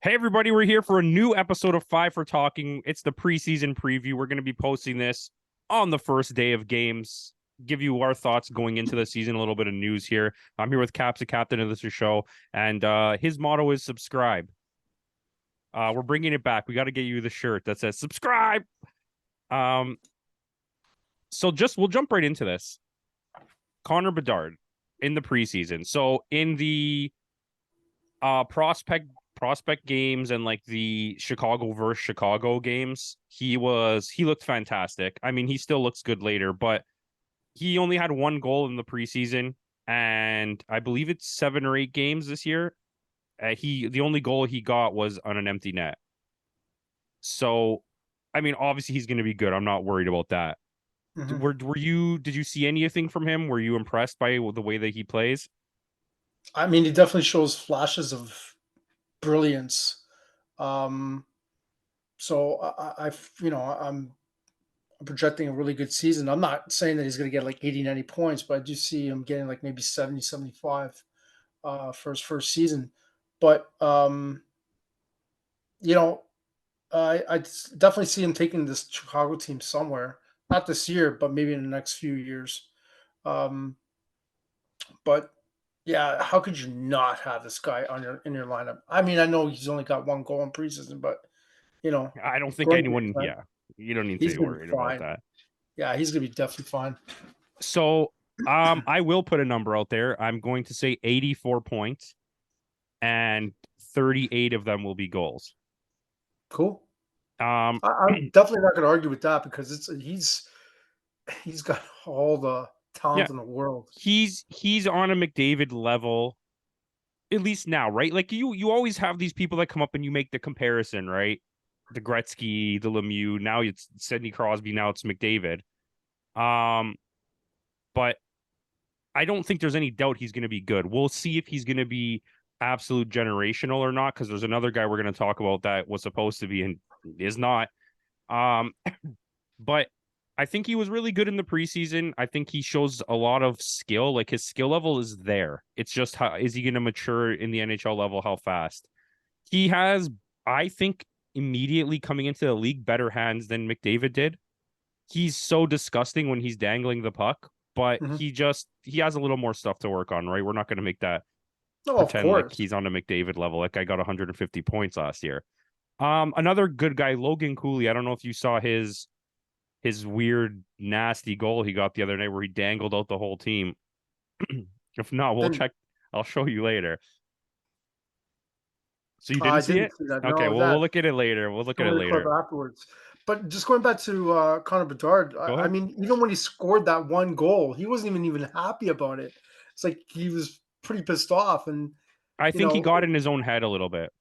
Hey, everybody, we're here for a new episode of Five for Talking. It's the preseason preview. We're going to be posting this on the first day of games, give you our thoughts going into the season, a little bit of news here. I'm here with Caps, the captain of this show, and his motto is subscribe. We're bringing it back. We got to get you the shirt that says subscribe. Um, we'll jump right into this. Connor Bedard in the preseason. So in the prospect games and like the Chicago versus Chicago games, he looked fantastic. I mean, he still looks good later, but he only had one goal in the preseason, and I believe it's 7 or 8 games this year. The only goal he got was on an empty net. So, I mean, obviously he's going to be good. I'm not worried about that. Mhm. Did you see anything from him? Were you impressed by the way that he plays? I mean, he definitely shows flashes of brilliance. Um, so I'm projecting a really good season. I'm not saying that he's going to get like 80, 90 points, but I do see him getting like maybe 70, 75 for his first season. But, you know, definitely see him taking this Chicago team somewhere. Not this year, but maybe in the next few years. Um, but yeah, how could you not have this guy on your lineup? I mean, I know he's only got one goal in preseason, but you know, I don't think great anyone, man. yeah, you don't need to He's be gonna be worried about fine. that. Yeah, he's gonna be definitely fine. So, I will put a number out there. I'm going to say 84 points, and 38 of them will be goals. Cool. Um, I'm definitely not gonna argue with that because he's got all the yeah, talent in the world. he's on a McDavid level, at least now, right? Like you always have these people that come up and you make the comparison, right? The Gretzky, the Lemieux. Now it's Sidney Crosby. Now it's McDavid. Um, but I don't think there's any doubt he's going to be good. We'll see if he's going to be absolute generational or not, because there's another guy we're going to talk about that was supposed to be and is not. Um, but I think he was really good in the preseason. I think he shows a lot of skill. Like his skill level is there. It's just how is he going to mature in the NHL level? How fast he has? I think immediately coming into the league, better hands than McDavid did. He's so disgusting when he's dangling the puck, but Mhm. he has a little more stuff to work on, right? We're not going to make that No, of pretend like course. he's on a McDavid level. Like I got 150 points last year. Another good guy, Logan Cooley. I don't know if you saw his weird, nasty goal he got the other night where he dangled out the whole team. If not, we'll And check. I'll show you later. So you didn't I see didn't it? see that. Okay, No, well we'll that look at it later. We'll look show at it me the clip later. afterwards. But just going back to Connor Bedard, Go I ahead. mean, even when he scored that one goal, he wasn't even happy about it. It's like he was pretty pissed off, and I you think he know, got in his own head a little bit.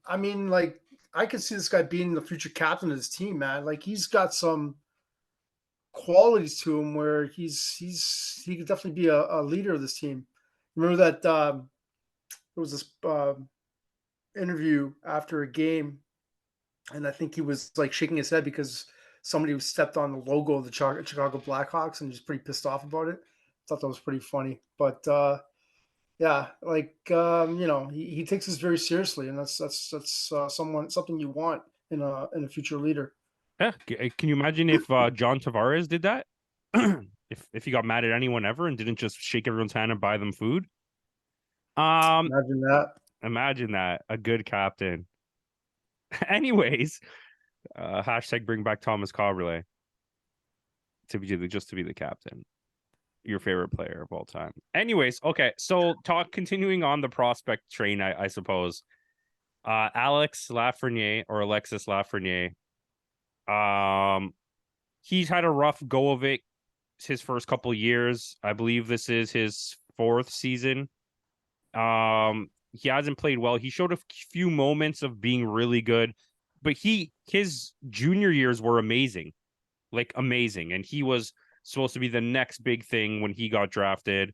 I mean, like I could see this guy being the future captain of his team, man. Like he's got some qualities to him where he could definitely be a leader of this team. Remember that there was this interview after a game, and I think he was like shaking his head because somebody stepped on the logo of the Chicago Blackhawks, and he was pretty pissed off about it. Thought that was pretty funny, but yeah, like he takes this very seriously, and that's something you want in a future leader. Yeah. Can you imagine if John Tavares did that? If he got mad at anyone ever and didn't just shake everyone's hand and buy them food? Um, Imagine that. Imagine that. A good captain. Anyways, hashtag bring back Thomas Coverley to be the captain. Your favorite player of all time. Anyways, okay. So continuing on the prospect train, I suppose. Alex Lafreniere or Alexis Lafreniere. Um, he's had a rough go of it his first couple years. I believe this is his fourth season. He hasn't played well. He showed a few moments of being really good, but his junior years were amazing, like amazing, and he was supposed to be the next big thing when he got drafted.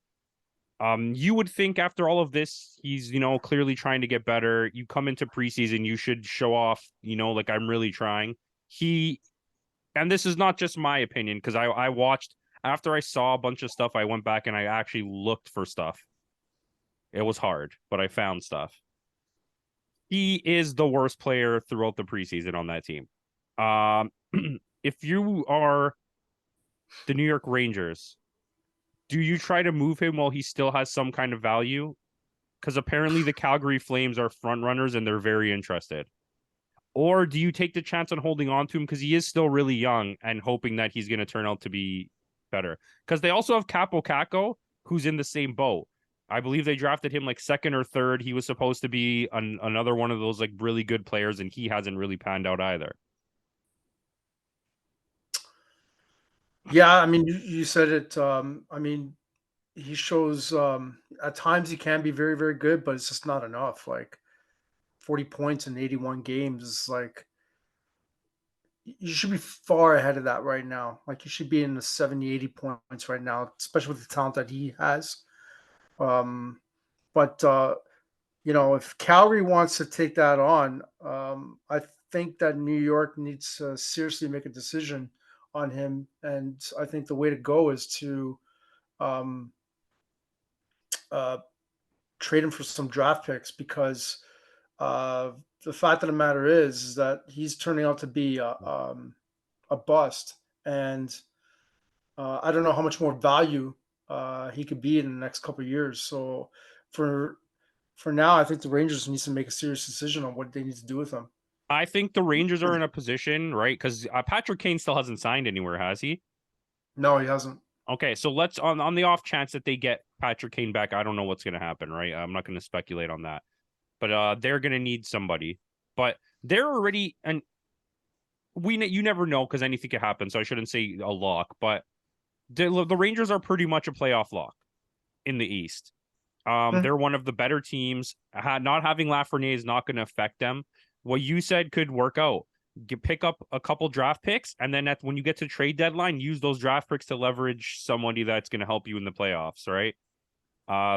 You would think after all of this, he's clearly trying to get better. You come into preseason, you should show off, like I'm really trying. He and this is not just my opinion because I watched after I saw a bunch of stuff, I went back and I actually looked for stuff. It was hard, but I found stuff. He is the worst player throughout the preseason on that team. Um, if you are the New York Rangers, do you try to move him while he still has some kind of value? Because apparently the Calgary Flames are front runners and they're very interested. Or do you take the chance on holding on to him because he is still really young and hoping that he's going to turn out to be better? Because they also have Campo, who's in the same boat. I believe they drafted him like second or third. He was supposed to be another one of those like really good players, and he hasn't really panned out either. Yeah, I mean, you said it. I mean, he shows at times he can be very, very good, but it's just not enough. Like 40 points in 81 games is like you should be far ahead of that right now. Like you should be in the 70, 80 points right now, especially with the talent that he has. Um, but if Calgary wants to take that on, I think that New York needs to seriously make a decision on him. And I think the way to go is to um, uh, trade him for some draft picks because uh, the fact of the matter is that he's turning out to be a bust. And I don't know how much more value he could be in the next couple of years. So for for now, I think the Rangers need to make a serious decision on what they need to do with him. I think the Rangers are in a position, right? Because Patrick Kane still hasn't signed anywhere, has he? No, he hasn't. Okay, so let's on the off chance that they get Patrick Kane back. I don't know what's going to happen, right? I'm not going to speculate on that, but they're going to need somebody. But they're already, and you never know because anything can happen. So I shouldn't say a lock, but the Rangers are pretty much a playoff lock in the East. Hmm. They're one of the better teams. Not having Lafreniere is not going to affect them. What you said could work out. Pick up a couple draft picks, and then when you get to trade deadline, use those draft picks to leverage somebody that's going to help you in the playoffs, right?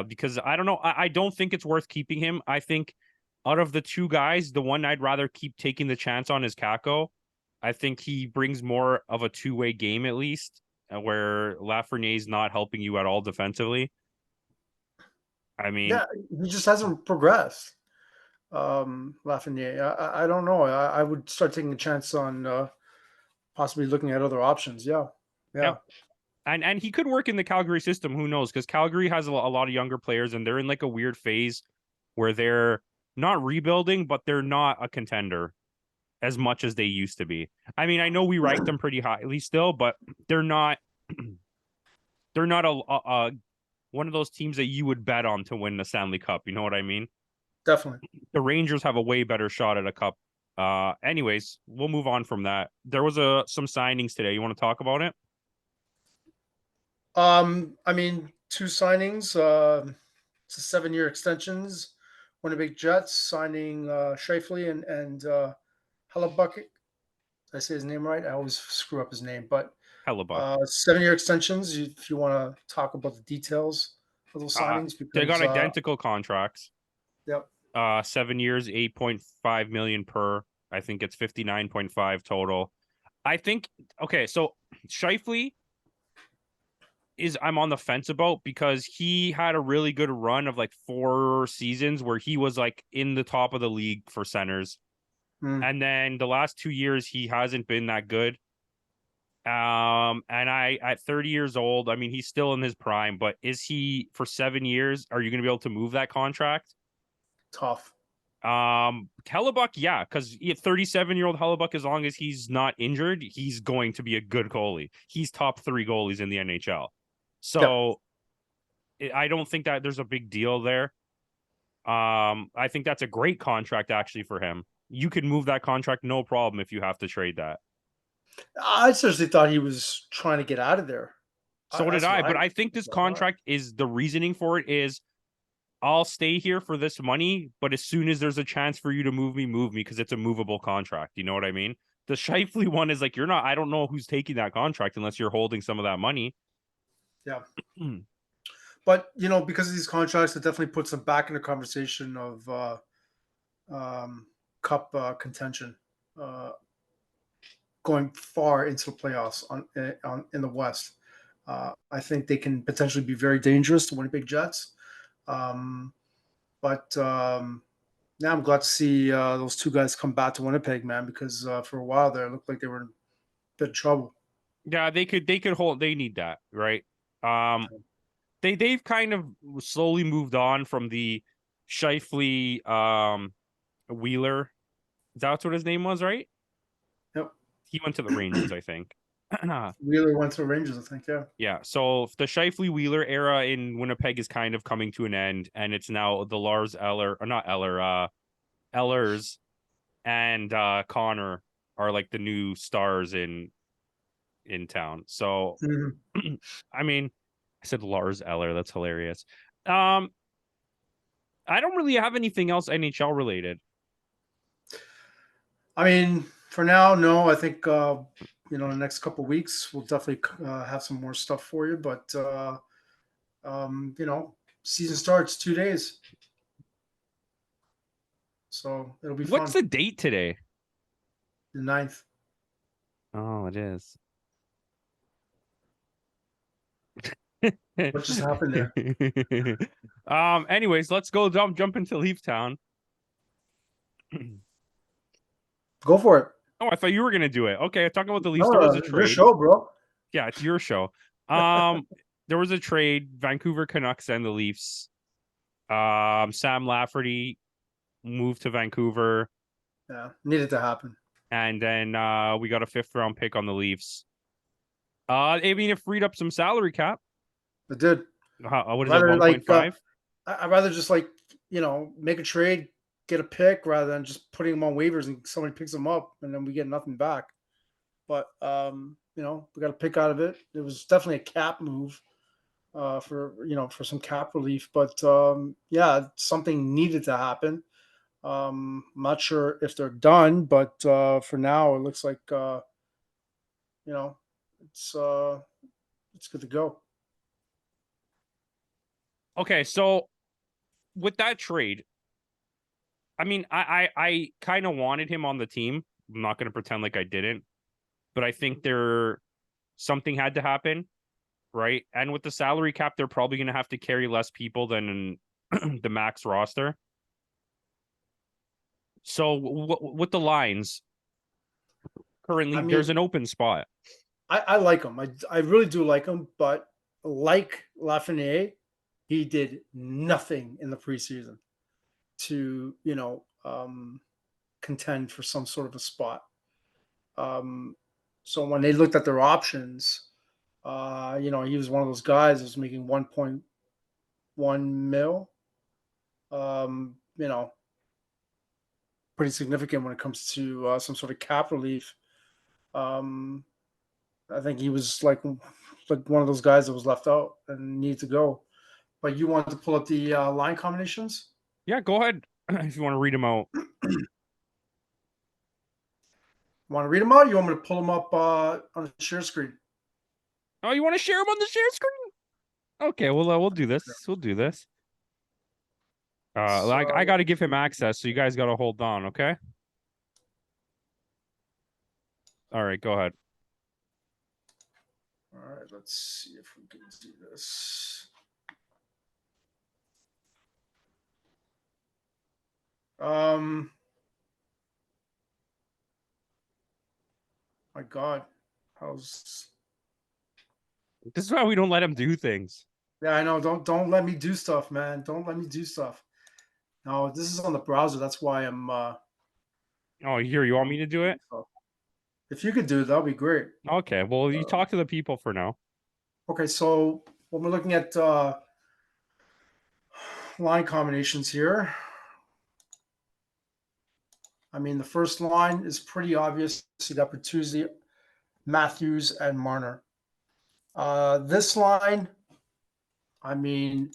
Because I don't know, I don't think it's worth keeping him. I think out of the two guys, the one I'd rather keep taking the chance on is Kako. I think he brings more of a two-way game at least, where Lafreniere's not helping you at all defensively. I mean, Yeah, he just hasn't progressed. Lafreniere. I don't know. I would start taking a chance on possibly looking at other options. Yeah, yeah, yeah, and he could work in the Calgary system. Who knows? Because Calgary has a lot of younger players, and they're in like a weird phase where they're not rebuilding, but they're not a contender as much as they used to be. I mean, I know we rank them pretty highly still, but they're not. They're not a one of those teams that you would bet on to win the Stanley Cup. You know what I mean? definitely. The Rangers have a way better shot at a cup. Anyways, we'll move on from that. There was some signings today. You want to talk about it? I mean, two signings. It's a 7-year extensions. Winnipeg Jets signing Shifley and Hellebuck. Did I say his name right? I always screw up his name, but Hellebuck. 7-year extensions. If you want to talk about the details of those signings, They got because identical contracts. yep, 7 years, 8.5 million per. I think it's 59.5 total. I think okay, so Shifley is I'm on the fence about because he had a really good run of like 4 seasons where he was like in the top of the league for centers. mm, And then the last 2 years he hasn't been that good. And I at 30 years old, I mean he's still in his prime, but is he for 7 years? Are you gonna be able to move that contract? tough. Hellebuck, yeah, because 37-year-old Hellebuck, as long as he's not injured, he's going to be a good goalie. He's top 3 goalies in the NHL. Yep. So I don't think that there's a big deal there. I think that's a great contract actually for him. You can move that contract no problem if you have to trade that. I seriously thought he was trying to get out of there. So did That's I, what but I think that's this what I thought. contract is the reasoning for it is I'll stay here for this money, but as soon as there's a chance for you to move me because it's a movable contract. You know what I mean? The Shifley one is like you're not. I don't know who's taking that contract unless you're holding some of that money. Yeah. But because of these contracts, it definitely puts them back in the conversation of um, cup contention, uh, going far into the playoffs in the West. I think they can potentially be very dangerous to Winnipeg Jets. Um, but Now I'm glad to see those two guys come back to Winnipeg, man, because for a while there, it looked like they were in a bit of trouble. Yeah, they could hold. They need that, right? Um, they've kind of slowly moved on from the Shifley Wheeler. That's what his name was, right? Yep. He went to the Rangers, I think. Wheeler went to the Rangers, I think. Yeah. Yeah, so the Shifley Wheeler era in Winnipeg is kind of coming to an end, and it's now the Lars Eller, or not Eller, Ellers and Connor are like the new stars in town. So, Mhm. I mean, I said Lars Eller. That's hilarious. Um, I don't really have anything else NHL related. I mean, for now, no. I think in the next couple of weeks we'll definitely have some more stuff for you. But season starts 2 days, so it'll be What's fun. the date today? The ninth. Oh, it is. What just happened there? Anyways, let's go jump into Leaf Town. Go for it. Oh, I thought you were gonna do it. Okay, talking about the Leafs. No, There was a your trade. show, bro. Yeah, it's your show. Um, there was a trade. Vancouver Canucks and the Leafs. Sam Lafferty moved to Vancouver, Yeah, needed to happen. and then we got a fifth round pick on the Leafs. I mean, it freed up some salary cap. It did. What is it? Rather like 1.5? I'd rather just like make a trade, get a pick rather than just putting them on waivers and somebody picks them up and then we get nothing back. But we got a pick out of it. It was definitely a cap move for some cap relief. But yeah, something needed to happen. I'm not sure if they're done, but for now it looks like you know it's uh, it's good to go. Okay, so with that trade, I mean, I kind of wanted him on the team. I'm not going to pretend like I didn't, but I think something had to happen, right? And with the salary cap, they're probably going to have to carry less people than the max roster. So with the lines I currently, mean, there's an open spot. I like him. I really do like him, but like Lafreniere, he did nothing in the preseason to contend for some sort of a spot. Um, so when they looked at their options, he was one of those guys that was making 1.1 mil. Pretty significant when it comes to some sort of cap relief. Um, I think he was like one of those guys that was left out and needed to go. But you wanted to pull up the line combinations? Yeah, go ahead if you want to read them out. Want to read them out? You want me to pull them up on the share screen? Oh, you want to share them on the share screen? Okay, well, we'll do this. Yeah. We'll do this. Like I So, got to give him access, so you guys got to hold on, okay? All right, go ahead. all right, let's see if we can do this. My God, how's? This is why we don't let him do things. Yeah, I know. Don't let me do stuff, man. Don't let me do stuff. No, this is on the browser. That's why I'm. Oh, here, you want me to do it? If you could do it, that'd be great. Okay, well, you talk to the people for now. Okay, so when we're looking at line combinations here, I mean, the first line is pretty obvious. You got Bertuzzi, Matthews, and Marner. This line, I mean,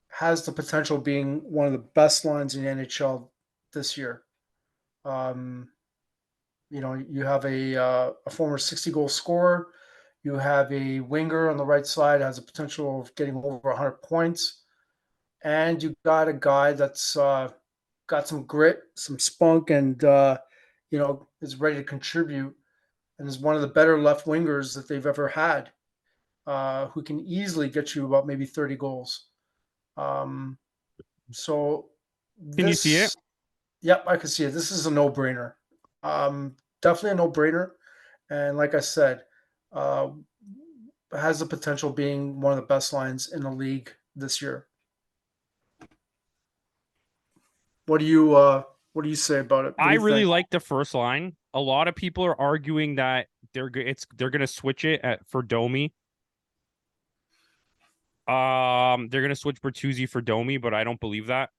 has the potential of being one of the best lines in the NHL this year. You have a former 60-goal scorer. You have a winger on the right side, has a potential of getting over 100 points. And you got a guy that's got some grit, some spunk, and is ready to contribute, and is one of the better left wingers that they've ever had, who can easily get you about maybe 30 goals. So Can you see it? This, yep, I can see it. This is a no-brainer. Definitely a no-brainer. And like I said, uh, has the potential being one of the best lines in the league this year. What do you say about it? What I do you really think? like the first line. A lot of people are arguing that they're gonna switch it for Domi. They're gonna switch Bertuzzi for Domi, but I don't believe that.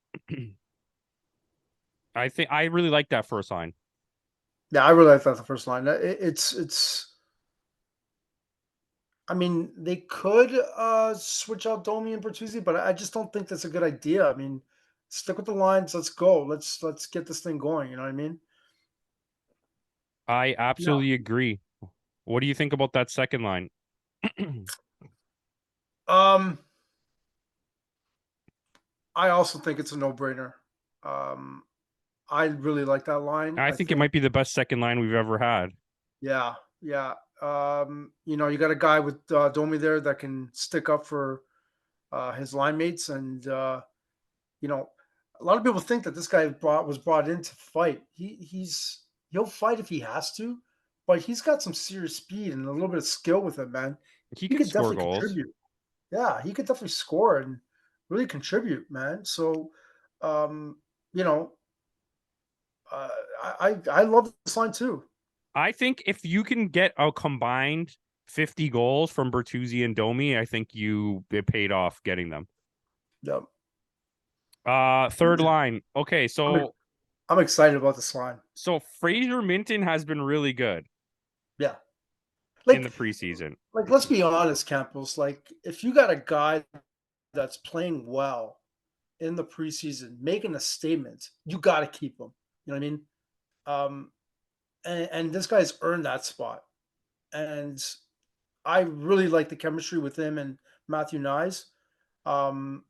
I think I really like that first line. Yeah, I really like that the first line. It's. I mean, they could switch out Domi and Bertuzzi, but I just don't think that's a good idea. I mean, stick with the lines. Let's go. Let's get this thing going. You know what I mean? I Yeah. absolutely agree. What do you think about that second line? Um, I also think it's a no-brainer. Um, I really like that line. I I think it think, might be the best second line we've ever had. yeah, yeah. You got a guy with Domi there that can stick up for his line mates, and you know, a lot of people think that this guy was brought in to fight. He'll fight if he has to, but he's got some serious speed and a little bit of skill with him, man. He He can could score definitely goals. contribute. Yeah, he could definitely score and really contribute, man. So, um, you know, uh, I love this line too. I think if you can get a combined 50 goals from Bertuzzi and Domi, I think it paid off getting them. Yeah, Third line. Okay, I'm I'm excited about this line. so Fraser Minton has been really good Yeah, in the like preseason. let's be honest, Campos. Like if you got a guy that's playing well in the preseason, making a statement, you got to keep him. You know what I mean? Um, and this guy's earned that spot. And I really like the chemistry with him and Matthew Nyes. Um,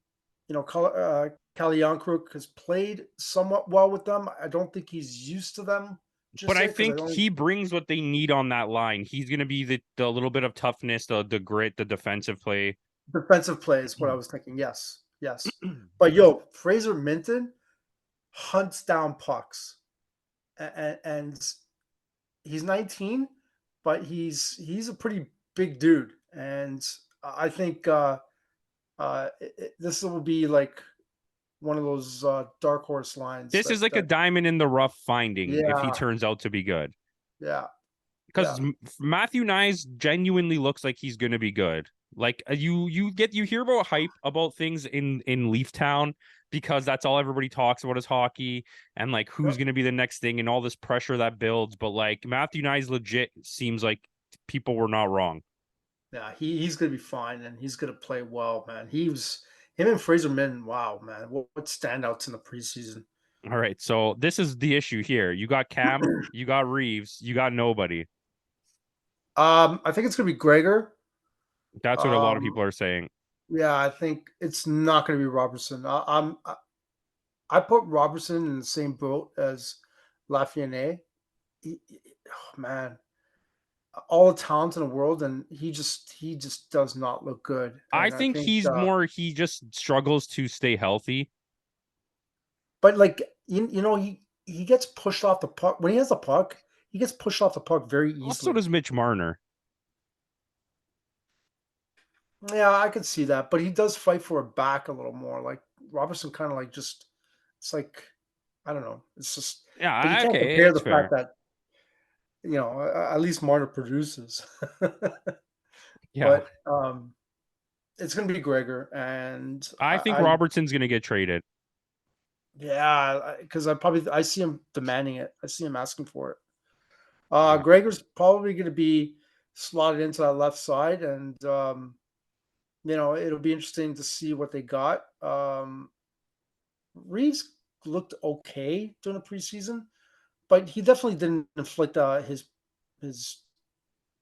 Kalyankruk has played somewhat well with them. I don't think he's used to them But just I yet because I think don't he brings what they need on that line. He's going to be the little bit of toughness, the grit, the defensive play. defensive play is what I was thinking. Yes, yes. But yo, Fraser Minton hunts down pucks, and he's 19, but he's a pretty big dude, and I think this will be like one of those dark horse lines This is that like a diamond in the rough finding if he yeah, turns out to be good. yeah, yeah, Because Matthew Nyes genuinely looks like he's going to be good. Like you hear about hype about things in Leaf Town because that's all everybody talks about is hockey and like who's yep, going to be the next thing and all this pressure that builds. But like Matthew Nyes legit seems like people were not wrong. yeah. He's gonna be fine, and he's gonna play well, man. He was him and Fraser Minton. Wow, man, what standouts in the preseason? All right, so this is the issue here. You got Cam, you got Reeves, you got nobody. I think it's gonna be Gregor. That's what a lot of Um, people are saying. yeah, I think it's not gonna be Robertson. I put Robertson in the same boat as Lafreniere. Oh, man, all the talent in the world, and he just does not look good. I And I think think, he just struggles to stay healthy. but like he gets pushed off the puck when he has the puck. He gets pushed off the puck very Also easily. does Mitch Marner. Yeah, I could see that, but he does fight for it back a little more. Like Robertson, kind of like just it's like I don't know. It's just, but you Yeah, can't okay, compare it's the fact fair. that at least Marner produces. Yeah. But it's gonna be Gregor, and I think I Robertson's going to get traded. yeah, because I see him demanding it. I see him asking for it. Yeah. Gregor's probably going to be slotted into that left side, and it'll be interesting to see what they got. Reeves looked okay during the preseason, but he definitely didn't inflict his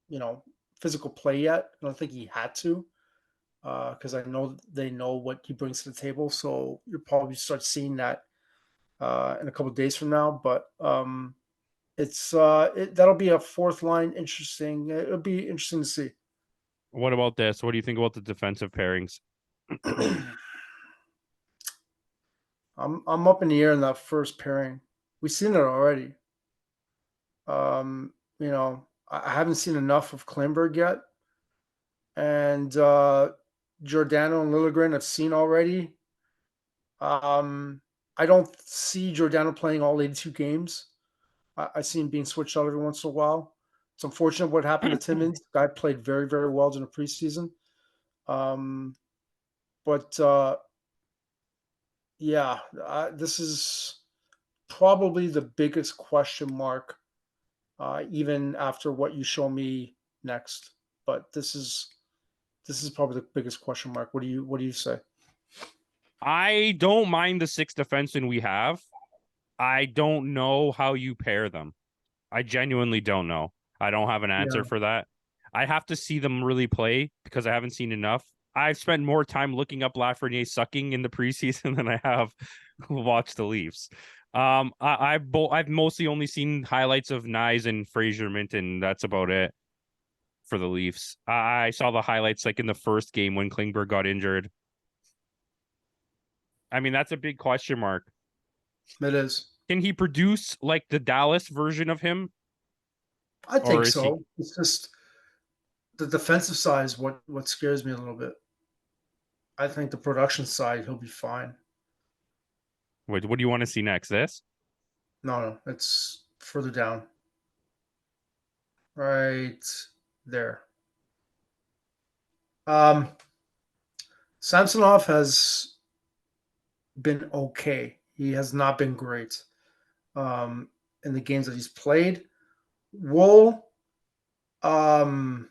you know physical play yet. I don't think he had to because I know they know what he brings to the table. So you'll probably start seeing that in a couple of days from now. But that'll be a fourth line. Interesting. It'll be interesting to see. What about this? What do you think about the defensive pairings? I'm up in the air in that first pairing. We've seen it already. You know, I haven't seen enough of Klingberg yet, and Giordano and Liljegren I've seen already. Um, I don't see Giordano playing all 82 games. I see him being switched out every once in a while. It's unfortunate what happened to Timmins. The guy played very, very well during the preseason. Um, but yeah, this is probably the biggest question mark, even after what you show me next. But this is probably the biggest question mark. What do you say? I don't mind the 6 defensemen we have. I don't know how you pair them. I genuinely don't know. I don't have an answer Yeah, for that. I have to see them really play because I haven't seen enough. I've spent more time looking up Lafreniere sucking in the preseason than I have watched the Leafs. I've mostly only seen highlights of Nyes and Fraser Minton. That's about it for the Leafs. I saw the highlights like in the first game when Klingberg got injured. I mean, that's a big question mark. it is. Can he produce like the Dallas version of him, I or think is he? so. It's just the defensive side is what scares me a little bit. I think the production side he'll be fine. What do you want to see next? This? No, no, it's further down, right there. Um, Samsonov has been okay. He has not been great in the games that he's played. Wool um,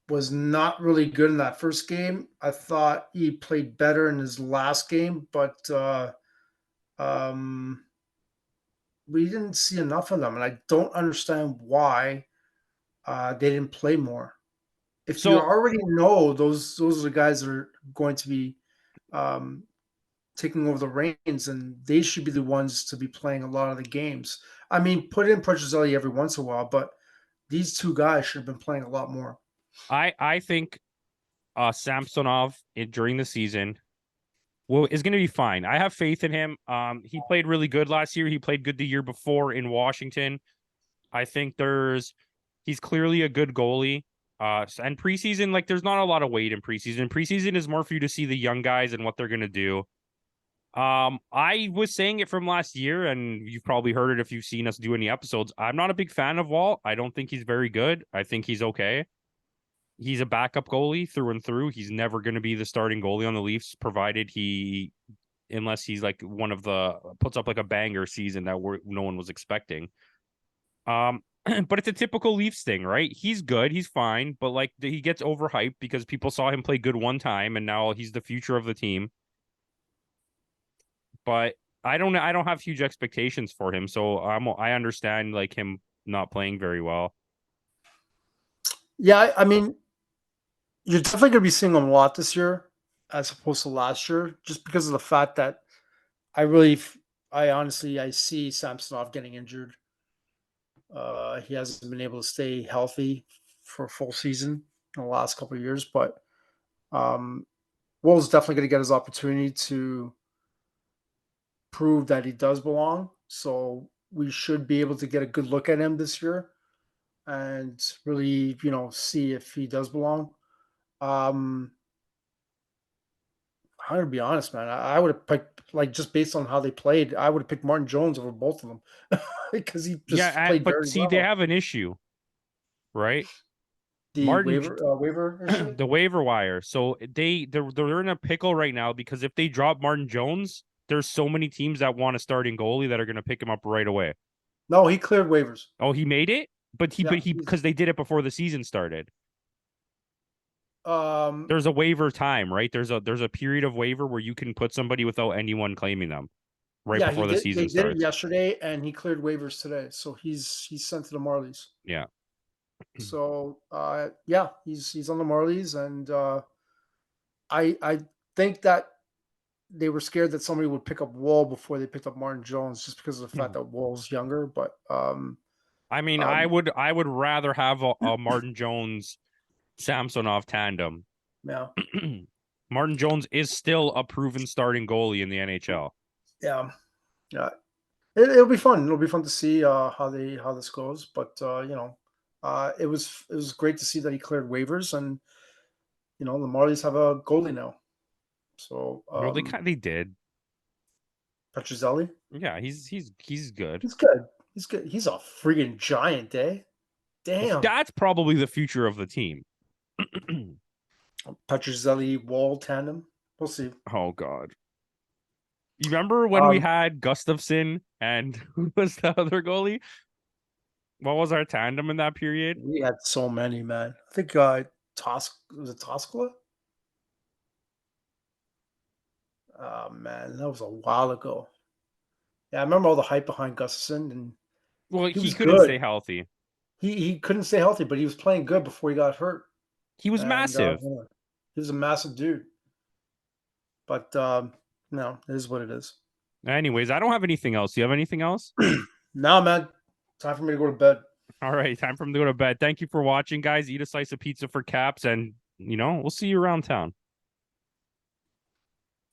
was not really good in that first game. I thought he played better in his last game, but um, we didn't see enough of them, and I don't understand why they didn't play more. If you So already know those are the guys that are going to be um, taking over the reins, and they should be the ones to be playing a lot of the games. I mean, put in Petrozelli every once in a while, but these two guys should have been playing a lot more. I think Samsonov during the season is going to be fine. I have faith in him. He played really good last year. He played good the year before in Washington. I think he's clearly a good goalie. And preseason, like there's not a lot of weight in preseason. Preseason is more for you to see the young guys and what they're going to do. I was saying it from last year, and you've probably heard it if you've seen us do any episodes. I'm not a big fan of Walt. I don't think he's very good. I think he's okay. He's a backup goalie through and through. He's never going to be the starting goalie on the Leafs, provided unless he's like one of the puts up like a banger season that no one was expecting. Um, but it's a typical Leafs thing, right? He's good, he's fine, but like he gets overhyped because people saw him play good one time, and now he's the future of the team. But I don't have huge expectations for him, so I understand like him not playing very well. Yeah, I mean, you're definitely going to be seeing him a lot this year as opposed to last year, just because of the fact that I really, I honestly, I see Samsonov getting injured. He hasn't been able to stay healthy for a full season in the last couple of years, but um, Will's definitely going to get his opportunity to prove that he does belong. So we should be able to get a good look at him this year and really, see if he does belong. Um, I'm gonna be honest, man. I would have picked like just based on how they played, I would have picked Martin Jones over both of them because he just Yeah, played but very see, they well. have an issue, right? The Martin waiver issue. the waiver wire. So they're in a pickle right now because if they drop Martin Jones, there's so many teams that want a starting goalie that are going to pick him up right away. No, he cleared waivers. Oh, he made it, but Yeah, he because they did it before the season started. um, There's a waiver time, right? There's a period of waiver where you can put somebody without anyone claiming them right yeah, he before the did. They season did it starts. yesterday, and he cleared waivers today. So he's sent to the Marlies. Yeah. So yeah, he's on the Marlies, and I think that they were scared that somebody would pick up Wall before they picked up Martin Jones, just because of the fact that Wall's younger. But I mean, I um, would I would rather have a Martin Jones Samsonov tandem. yeah, Martin Jones is still a proven starting goalie in the NHL. Yeah, yeah. It'll be fun. It'll be fun to see how this goes. But it was great to see that he cleared waivers, and the Marlies have a goalie now. So Well, they did. Petruzzelli, Yeah, he's good. he's good. He's good. He's a freaking giant, eh? Well, Damn. that's probably the future of the team. Petruzzelli Wall tandem. We'll see. Oh God. You remember when we Um, had Gustafson and who was the other goalie? What was our tandem in that period? we had so many, man. I think was it Toskala? Oh man, that was a while ago. Yeah, I remember all the hype behind Gustafson, and Well, he he was couldn't good. stay healthy. He couldn't stay healthy, but he was playing good before he got hurt, He was and massive. he was a massive dude. But no, it is what it is. Anyways, I don't have anything else. You have anything else? Now, man, time for me to go to bed. All right, time for him to go to bed. Thank you for watching, guys. Eat a slice of pizza for Caps, and we'll see you around town.